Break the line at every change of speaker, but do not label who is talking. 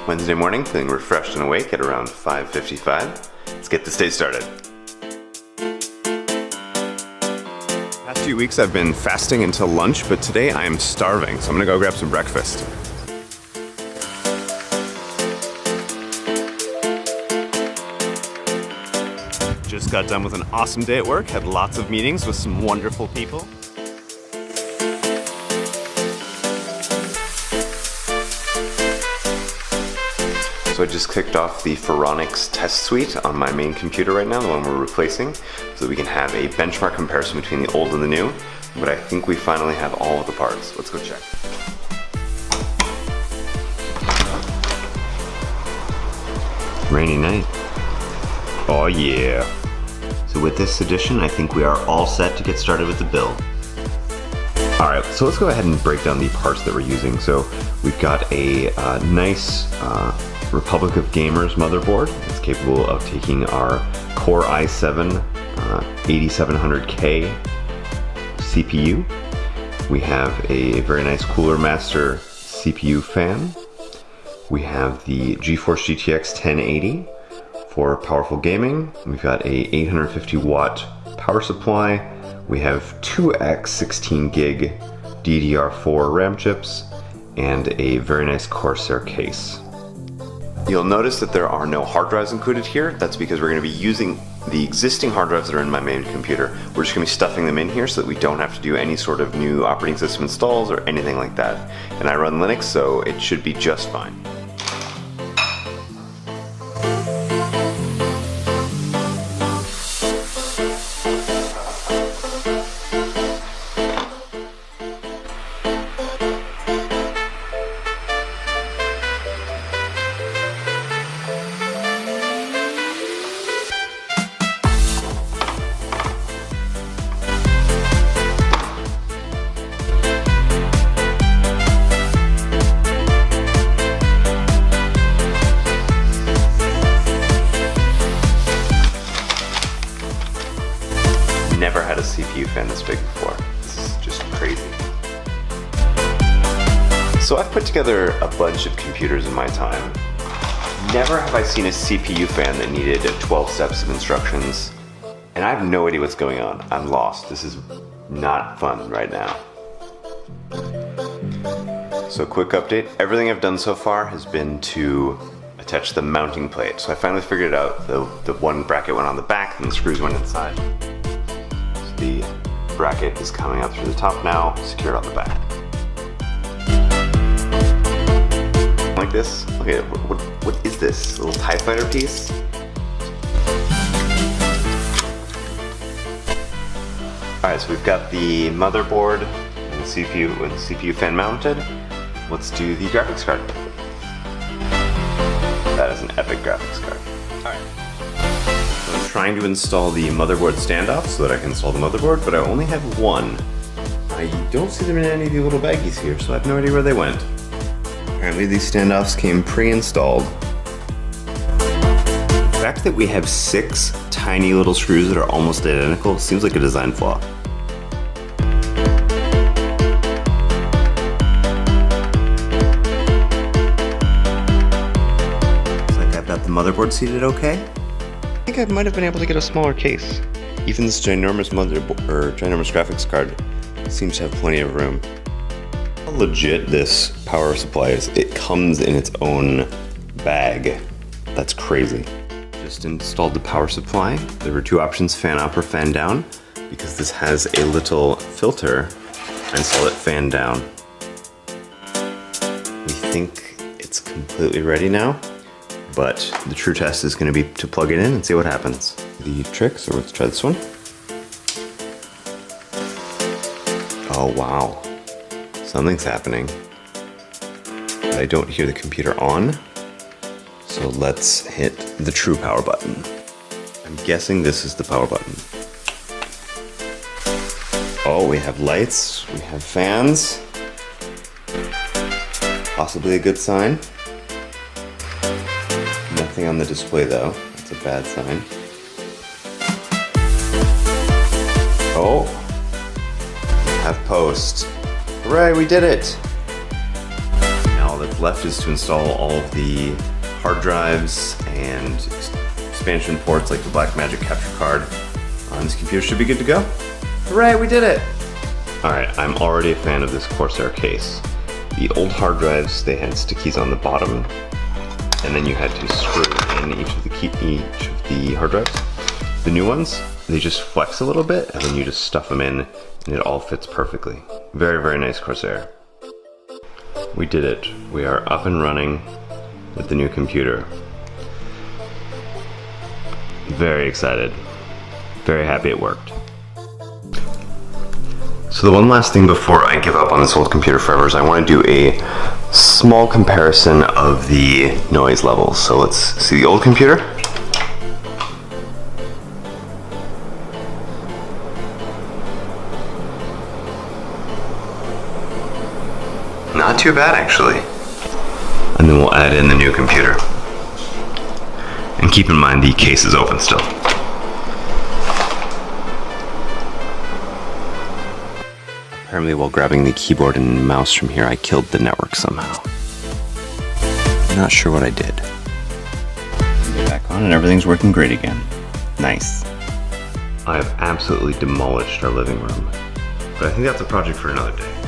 Wednesday morning, feeling refreshed and awake at around 5:55. Let's get this day started. Past few weeks I've been fasting until lunch, but today I am starving, so I'm gonna go grab some breakfast. Just got done with an awesome day at work, had lots of meetings with some wonderful people. So I just kicked off the Phoronix test suite on my main computer right now, the one we're replacing, so that we can have a benchmark comparison between the old and the new. But I think we finally have all of the parts. Let's go check. Rainy night. Oh yeah. So with this edition, I think we are all set to get started with the build. All right, so let's go ahead and break down the parts that we're using. So we've got a nice Republic of Gamers motherboard. It's capable of taking our Core i7 8700K CPU. We have a very nice Cooler Master CPU fan. We have the GeForce GTX 1080 for powerful gaming. We've got a 850 watt power supply. We have two 16 gig DDR4 RAM chips and a very nice Corsair case. You'll notice that there are no hard drives included here. That's because we're going to be using the existing hard drives that are in my main computer. We're just going to be stuffing them in here so that we don't have to do any sort of new operating system installs or anything like that. And I run Linux, so it should be just fine. Never had a CPU fan this big before. This is just crazy. So I've put together a bunch of computers in my time. Never have I seen a CPU fan that needed 12 steps of instructions, and I have no idea what's going on. I'm lost. This is not fun right now. So quick update. Everything I've done so far has been to attach the mounting plate. So I finally figured it out. The one bracket went on the back and the screws went inside. The bracket is coming out through the top now, secured on the back. Like this? Okay, what is this? A little TIE Fighter piece? Alright, so we've got the motherboard and the CPU fan mounted. Let's do the graphics card. That is an epic graphics card. Alright. I'm trying to install the motherboard standoff so that I can install the motherboard, but I only have one. I don't see them in any of the little baggies here, so I have no idea where they went. Apparently these standoffs came pre-installed. The fact that we have 6 tiny little screws that are almost identical seems like a design flaw. Looks like I've got the motherboard seated okay. I think I might have been able to get a smaller case. Even this ginormous motherboard or ginormous graphics card seems to have plenty of room. How legit this power supply is. It comes in its own bag. That's crazy. Just installed the power supply. There were 2 options, fan up or fan down. Because this has a little filter, I installed it fan down. We think it's completely ready now. But the true test is going to be to plug it in and see what happens. The trick, so let's try this one. Oh wow, something's happening. I don't hear the computer on, so let's hit the true power button. I'm guessing this is the power button. Oh, we have lights, we have fans. Possibly a good sign. Nothing on the display though, that's a bad sign. Oh, have post. Hooray, we did it! Now All that's left is to install all of the hard drives and expansion ports like the Blackmagic capture card. This computer should be good to go. Hooray, we did it! Alright, I'm already a fan of this Corsair case. The old hard drives, they had stickies on the bottom, and then you had to screw in each of the hard drives. The new ones, they just flex a little bit, and then you just stuff them in, and it all fits perfectly. Very, very nice Corsair. We did it. We are up and running with the new computer. Very excited. Very happy it worked. So the one last thing before I give up on this old computer forever is I want to do a small comparison of the noise levels. So let's see the old computer. Not too bad actually. And then we'll add in the new computer. And keep in mind the case is open still. Apparently while grabbing the keyboard and mouse from here, I killed the network somehow. Not sure what I did. Get back on and everything's working great again. Nice. I have absolutely demolished our living room, but I think that's a project for another day.